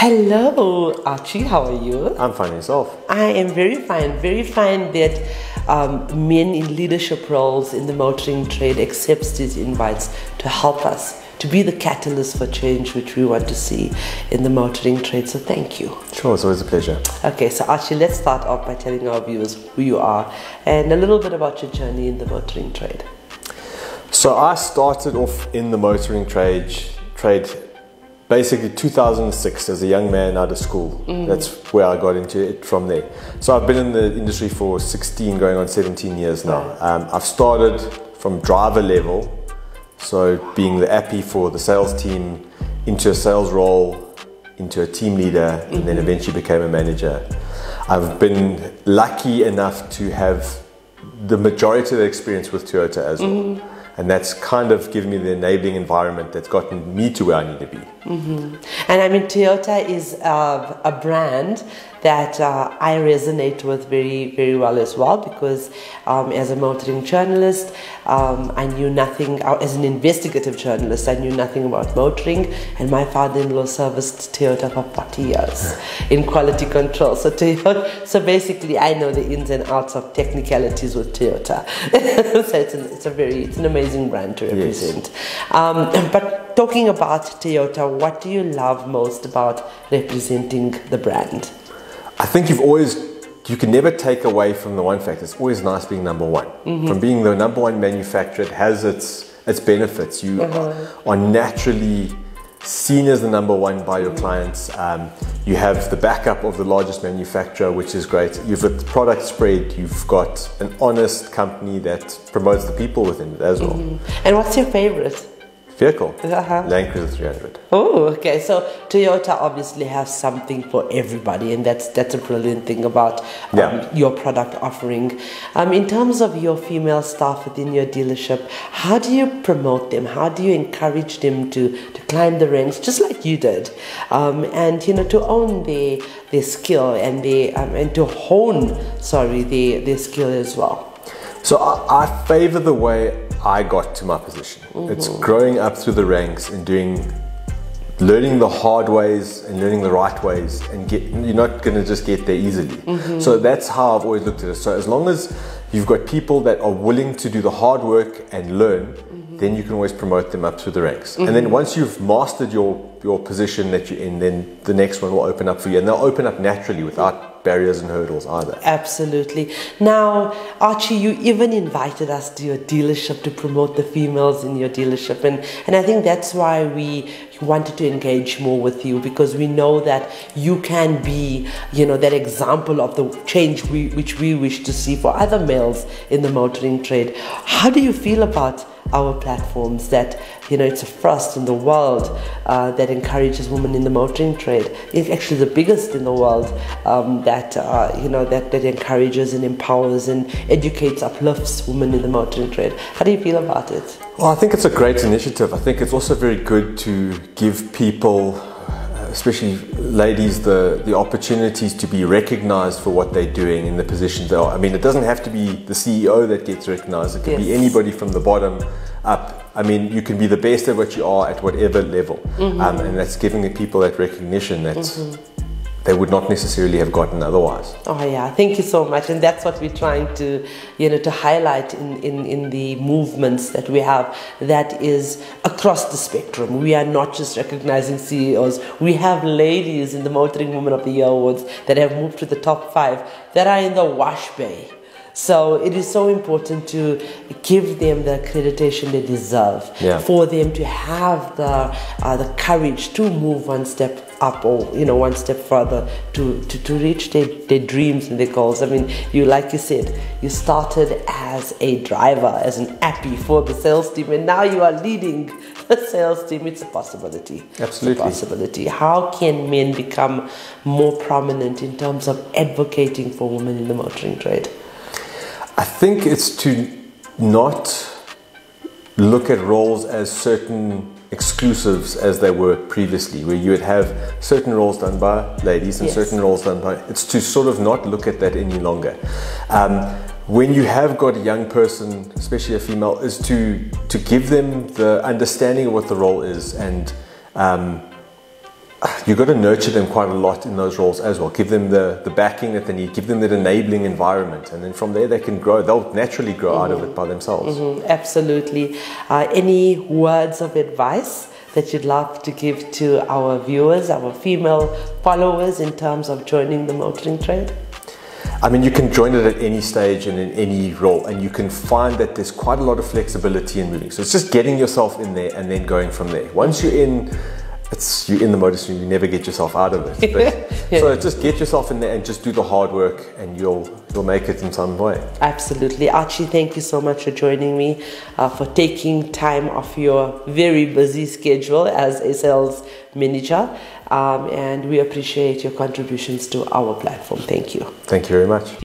Hello, Archie. How are you? I'm fine, yourself? I am very fine. Very fine that men in leadership roles in the motoring trade accepts these invites to help us to be the catalyst for change which we want to see in the motoring trade. So thank you. Sure, it's always a pleasure. Okay, so Archie, let's start off by telling our viewers who you are and a little bit about your journey in the motoring trade. So I started off in the motoring trade basically 2006 as a young man out of school. That's where I got into it from there. So I've been in the industry for 16 going on 17 years now. I've started from driver level, so being the appy for the sales team, into a sales role, into a team leader, and then eventually became a manager. I've been lucky enough to have the majority of the experience with Toyota as well. And that's kind of given me the enabling environment that's gotten me to where I need to be. And I mean, Toyota is a brand that I resonate with very, very well as well, because as a motoring journalist, I knew nothing, as an investigative journalist, I knew nothing about motoring, and my father-in-law serviced Toyota for 40 years in quality control. So basically, I know the ins and outs of technicalities with Toyota. So it's an amazing brand to represent. Yes. But talking about Toyota, what do you love most about representing the brand? I think you can never take away from the one fact. It's always nice being number one. From being the number one manufacturer, it has its benefits. You are naturally seen as the number one by your clients. You have the backup of the largest manufacturer, which is great. You've got the product spread. You've got an honest company that promotes the people within it as well. And what's your favorite vehicle? Land Cruiser 300. Oh, okay. So Toyota obviously has something for everybody, and that's a brilliant thing about your product offering. In terms of your female staff within your dealership, how do you promote them? How do you encourage them to climb the ranks, just like you did, and to own their skill and to hone their skill as well? So I favor the way I got to my position. It's growing up through the ranks and learning the hard ways and learning the right ways, and you're not going to just get there easily. So that's how I've always looked at it. So as long as you've got people that are willing to do the hard work and learn, then you can always promote them up through the ranks. And then once you've mastered your position that you're in, then the next one will open up for you, and they'll open up naturally without barriers and hurdles either. Absolutely. Now, Archie, you even invited us to your dealership to promote the females in your dealership, and I think that's why we wanted to engage more with you, because we know that you can be, that example of the change which we wish to see for other males in the motoring trade. How do you feel about our platforms that, it's a first in the world that encourages women in the motoring trade? It's actually the biggest in the world that encourages and empowers and educates, uplifts women in the motoring trade. How do you feel about it? Well, I think it's a great initiative. I think it's also very good to give people, especially ladies, the opportunities to be recognized for what they're doing in the positions they are. I mean, it doesn't have to be the CEO that gets recognized. It can be anybody from the bottom up. I mean, you can be the best at what you are at whatever level. And that's giving the people that recognition that they would not necessarily have gotten otherwise. Oh yeah, thank you so much. And that's what we're trying to, to highlight in the movements that we have, that is across the spectrum. We are not just recognizing CEOs. We have ladies in the Motoring Woman of the Year Awards that have moved to the top 5 that are in the wash bay. So it is so important to give them the accreditation they deserve, for them to have the courage to move one step up, or one step further to reach their dreams and their goals. I mean, like you said, you started as a driver, as an appy for the sales team, and now you are leading the sales team. It's a possibility. Absolutely. It's a possibility. How can men become more prominent in terms of advocating for women in the motoring trade? I think it's to not look at roles as certain exclusives as they were previously, where you would have certain roles done by ladies and certain roles done by... It's to sort of not look at that any longer. When you have got a young person, especially a female, is to give them the understanding of what the role is, and you've got to nurture them quite a lot in those roles as well. Give them the backing that they need, give them that enabling environment, and then from there they can grow. They'll naturally grow out of it by themselves. Absolutely. Any words of advice that you'd love to give to our viewers, our female followers, in terms of joining the motoring trade? I mean, you can join it at any stage and in any role, and you can find that there's quite a lot of flexibility in moving. So it's just getting yourself in there and then going from there. Once you're in, you're in the motor stream, you never get yourself out of it. But, so just get yourself in there and just do the hard work, and you'll make it in some way. Absolutely. Archie, thank you so much for joining me, for taking time off your very busy schedule as a sales manager, and we appreciate your contributions to our platform. Thank you. Thank you very much.